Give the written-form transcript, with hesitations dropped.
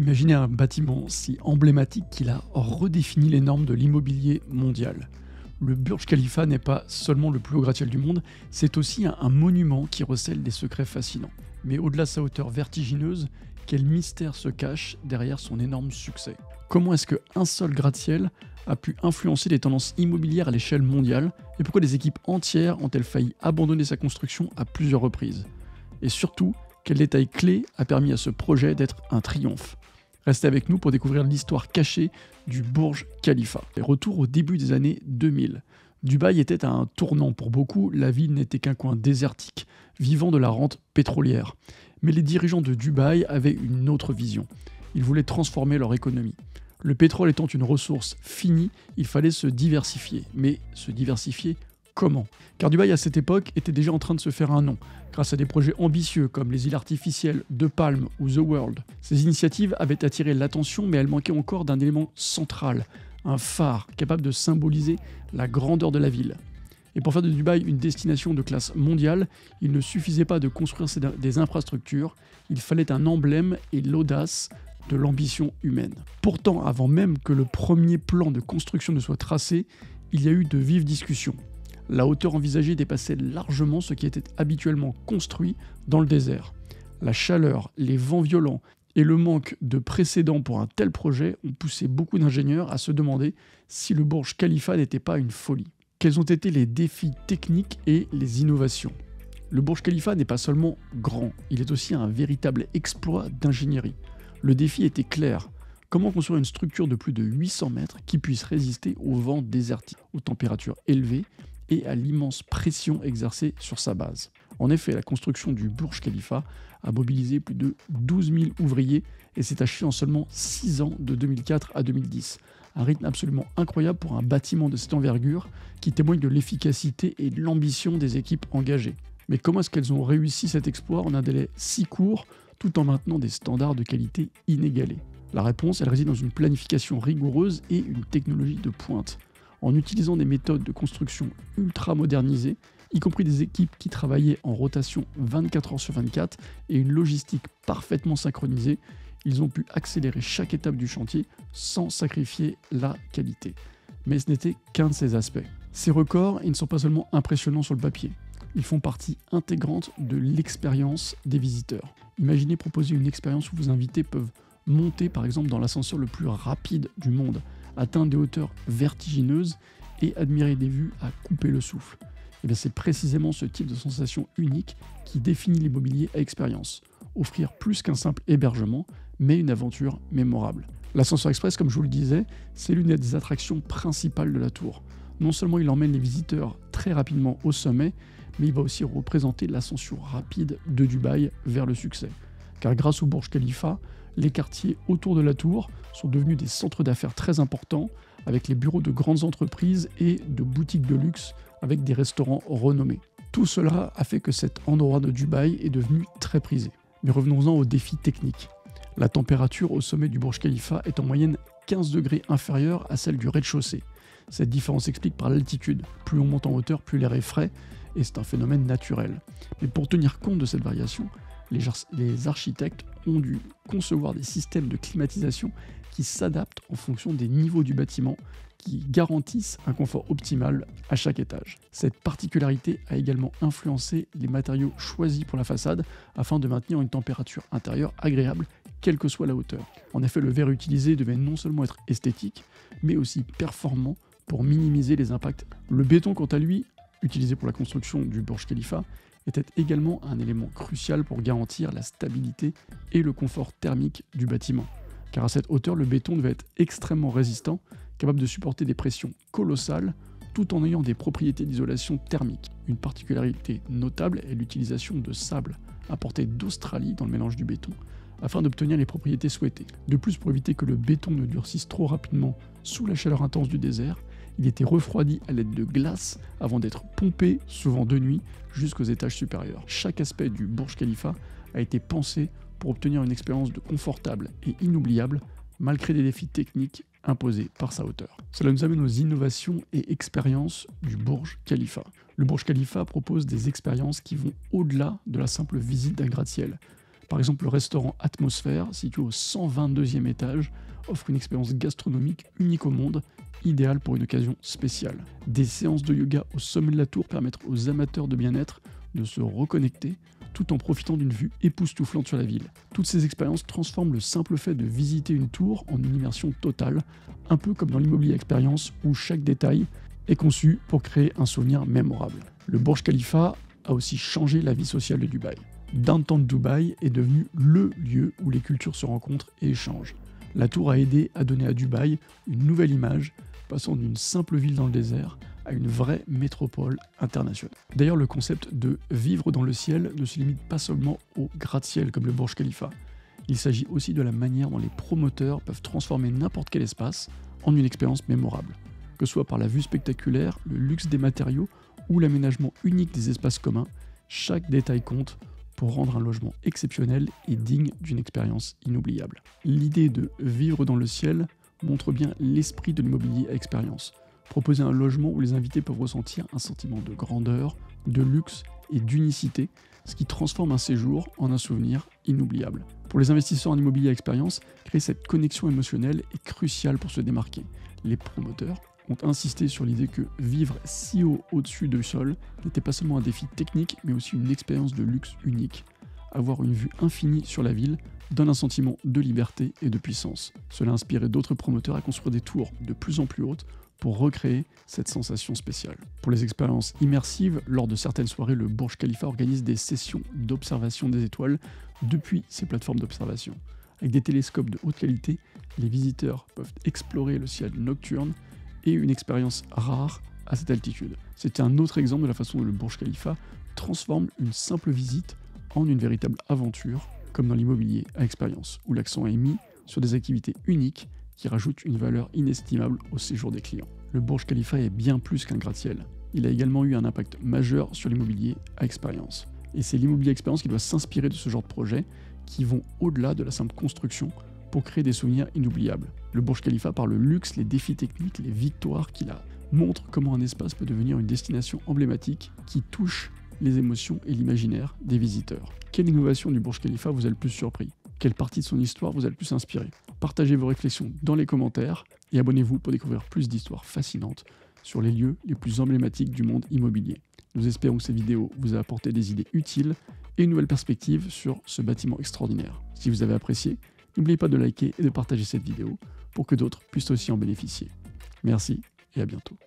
Imaginez un bâtiment si emblématique qu'il a redéfini les normes de l'immobilier mondial. Le Burj Khalifa n'est pas seulement le plus haut gratte-ciel du monde, c'est aussi un monument qui recèle des secrets fascinants. Mais au-delà de sa hauteur vertigineuse, quel mystère se cache derrière son énorme succès? Comment est-ce qu'un seul gratte-ciel a pu influencer les tendances immobilières à l'échelle mondiale? Et pourquoi des équipes entières ont-elles failli abandonner sa construction à plusieurs reprises? Et surtout, quel détail clé a permis à ce projet d'être un triomphe? Restez avec nous pour découvrir l'histoire cachée du Burj Khalifa. Retour au début des années 2000. Dubaï était à un tournant pour beaucoup, la ville n'était qu'un coin désertique, vivant de la rente pétrolière. Mais les dirigeants de Dubaï avaient une autre vision. Ils voulaient transformer leur économie. Le pétrole étant une ressource finie, il fallait se diversifier. Mais se diversifier comment? Car Dubaï à cette époque était déjà en train de se faire un nom, grâce à des projets ambitieux comme les îles artificielles de Palm ou The World. Ces initiatives avaient attiré l'attention, mais elles manquaient encore d'un élément central, un phare capable de symboliser la grandeur de la ville. Et pour faire de Dubaï une destination de classe mondiale, il ne suffisait pas de construire des infrastructures, il fallait un emblème et l'audace de l'ambition humaine. Pourtant, avant même que le premier plan de construction ne soit tracé, il y a eu de vives discussions. La hauteur envisagée dépassait largement ce qui était habituellement construit dans le désert. La chaleur, les vents violents et le manque de précédents pour un tel projet ont poussé beaucoup d'ingénieurs à se demander si le Burj Khalifa n'était pas une folie. Quels ont été les défis techniques et les innovations? Le Burj Khalifa n'est pas seulement grand, il est aussi un véritable exploit d'ingénierie. Le défi était clair. Comment construire une structure de plus de 800 mètres qui puisse résister aux vents désertiques, aux températures élevées et à l'immense pression exercée sur sa base? En effet, la construction du Burj Khalifa a mobilisé plus de 12 000 ouvriers et s'est achevée en seulement 6 ans, de 2004 à 2010. Un rythme absolument incroyable pour un bâtiment de cette envergure qui témoigne de l'efficacité et de l'ambition des équipes engagées. Mais comment est-ce qu'elles ont réussi cet exploit en un délai si court, tout en maintenant des standards de qualité inégalés? La réponse, elle réside dans une planification rigoureuse et une technologie de pointe. En utilisant des méthodes de construction ultra modernisées, y compris des équipes qui travaillaient en rotation 24 heures sur 24 et une logistique parfaitement synchronisée, ils ont pu accélérer chaque étape du chantier sans sacrifier la qualité. Mais ce n'était qu'un de ces aspects. Ces records, ils ne sont pas seulement impressionnants sur le papier, ils font partie intégrante de l'expérience des visiteurs. Imaginez proposer une expérience où vos invités peuvent monter par exemple dans l'ascenseur le plus rapide du monde, atteindre des hauteurs vertigineuses et admirer des vues à couper le souffle. Et bien c'est précisément ce type de sensation unique qui définit l'immobilier à expérience. Offrir plus qu'un simple hébergement, mais une aventure mémorable. L'ascenseur express, comme je vous le disais, c'est l'une des attractions principales de la tour. Non seulement il emmène les visiteurs très rapidement au sommet, mais il va aussi représenter l'ascension rapide de Dubaï vers le succès. Car grâce au Burj Khalifa, les quartiers autour de la tour sont devenus des centres d'affaires très importants, avec les bureaux de grandes entreprises et de boutiques de luxe avec des restaurants renommés. Tout cela a fait que cet endroit de Dubaï est devenu très prisé. Mais revenons-en aux défis techniques. La température au sommet du Burj Khalifa est en moyenne 15 degrés inférieure à celle du rez-de-chaussée. Cette différence s'explique par l'altitude. Plus on monte en hauteur, plus l'air est frais, et c'est un phénomène naturel. Mais pour tenir compte de cette variation, les architectes ont dû concevoir des systèmes de climatisation qui s'adaptent en fonction des niveaux du bâtiment, qui garantissent un confort optimal à chaque étage. Cette particularité a également influencé les matériaux choisis pour la façade afin de maintenir une température intérieure agréable, quelle que soit la hauteur. En effet, le verre utilisé devait non seulement être esthétique, mais aussi performant pour minimiser les impacts. Le béton, quant à lui, utilisé pour la construction du Burj Khalifa, était également un élément crucial pour garantir la stabilité et le confort thermique du bâtiment. Car à cette hauteur, le béton devait être extrêmement résistant, capable de supporter des pressions colossales, tout en ayant des propriétés d'isolation thermique. Une particularité notable est l'utilisation de sable apporté d'Australie dans le mélange du béton, afin d'obtenir les propriétés souhaitées. De plus, pour éviter que le béton ne durcisse trop rapidement sous la chaleur intense du désert, il était refroidi à l'aide de glace avant d'être pompé, souvent de nuit, jusqu'aux étages supérieurs. Chaque aspect du Burj Khalifa a été pensé pour obtenir une expérience confortable et inoubliable, malgré des défis techniques imposés par sa hauteur. Cela nous amène aux innovations et expériences du Burj Khalifa. Le Burj Khalifa propose des expériences qui vont au-delà de la simple visite d'un gratte-ciel. Par exemple, le restaurant Atmosphère, situé au 122e étage, offre une expérience gastronomique unique au monde, idéale pour une occasion spéciale. Des séances de yoga au sommet de la tour permettent aux amateurs de bien-être de se reconnecter tout en profitant d'une vue époustouflante sur la ville. Toutes ces expériences transforment le simple fait de visiter une tour en une immersion totale, un peu comme dans l'immobilier expérience où chaque détail est conçu pour créer un souvenir mémorable. Le Burj Khalifa a aussi changé la vie sociale de Dubaï. Downtown Dubaï est devenu le lieu où les cultures se rencontrent et échangent. La tour a aidé à donner à Dubaï une nouvelle image, passant d'une simple ville dans le désert à une vraie métropole internationale. D'ailleurs, le concept de vivre dans le ciel ne se limite pas seulement au gratte-ciel comme le Burj Khalifa. Il s'agit aussi de la manière dont les promoteurs peuvent transformer n'importe quel espace en une expérience mémorable. Que ce soit par la vue spectaculaire, le luxe des matériaux ou l'aménagement unique des espaces communs, chaque détail compte pour rendre un logement exceptionnel et digne d'une expérience inoubliable. L'idée de vivre dans le ciel montre bien l'esprit de l'immobilier à expérience. Proposer un logement où les invités peuvent ressentir un sentiment de grandeur, de luxe et d'unicité, ce qui transforme un séjour en un souvenir inoubliable. Pour les investisseurs en immobilier à expérience, créer cette connexion émotionnelle est crucial pour se démarquer. Les promoteurs ont insisté sur l'idée que vivre si haut au-dessus du sol n'était pas seulement un défi technique, mais aussi une expérience de luxe unique. Avoir une vue infinie sur la ville donne un sentiment de liberté et de puissance. Cela a inspiré d'autres promoteurs à construire des tours de plus en plus hautes pour recréer cette sensation spéciale. Pour les expériences immersives, lors de certaines soirées, le Burj Khalifa organise des sessions d'observation des étoiles depuis ses plateformes d'observation. Avec des télescopes de haute qualité, les visiteurs peuvent explorer le ciel nocturne et une expérience rare à cette altitude. C'est un autre exemple de la façon dont le Burj Khalifa transforme une simple visite en une véritable aventure, comme dans l'immobilier à expérience, où l'accent est mis sur des activités uniques qui rajoutent une valeur inestimable au séjour des clients. Le Burj Khalifa est bien plus qu'un gratte-ciel. Il a également eu un impact majeur sur l'immobilier à expérience. Et c'est l'immobilier à expérience qui doit s'inspirer de ce genre de projets qui vont au-delà de la simple construction pour créer des souvenirs inoubliables. Le Burj Khalifa, par le luxe, les défis techniques, les victoires qu'il a, montre comment un espace peut devenir une destination emblématique qui touche les émotions et l'imaginaire des visiteurs. Quelle innovation du Burj Khalifa vous a le plus surpris? Quelle partie de son histoire vous a le plus inspiré? Partagez vos réflexions dans les commentaires et abonnez-vous pour découvrir plus d'histoires fascinantes sur les lieux les plus emblématiques du monde immobilier. Nous espérons que cette vidéo vous a apporté des idées utiles et une nouvelle perspective sur ce bâtiment extraordinaire. Si vous avez apprécié, n'oubliez pas de liker et de partager cette vidéo pour que d'autres puissent aussi en bénéficier. Merci et à bientôt.